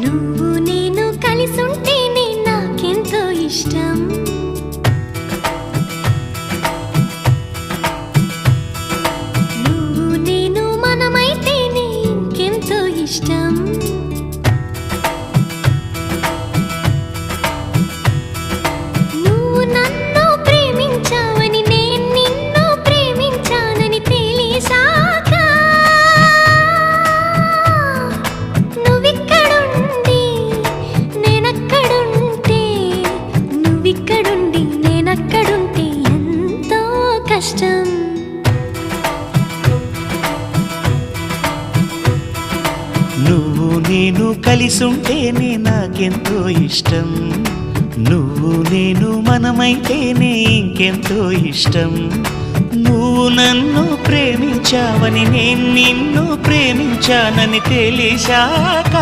నువ్వు నేను కలిసుంటేనే నాకెంతో ఇష్టం. నువ్వు నేను మనమైతేనే ఇంకెంతో ఇష్టం. నువ్వు నన్ను ప్రేమించావని నేను నిన్ను ప్రేమించానని తెలిసాక నువ్విక్కడుండి నేనక్కడుంటే నువ్విక్కడుండి నేనక్కడుంటే ఎంతో కష్టం. నువ్వు నేను కలిసుంటేనే నాకెంతో ఇష్టం. నువ్వు నేను మనమైతేనే ఇంకెంతో ఇష్టం. నువ్వు నన్ను ప్రేమించావని నేను నిన్ను ప్రేమించానని తెలిసాక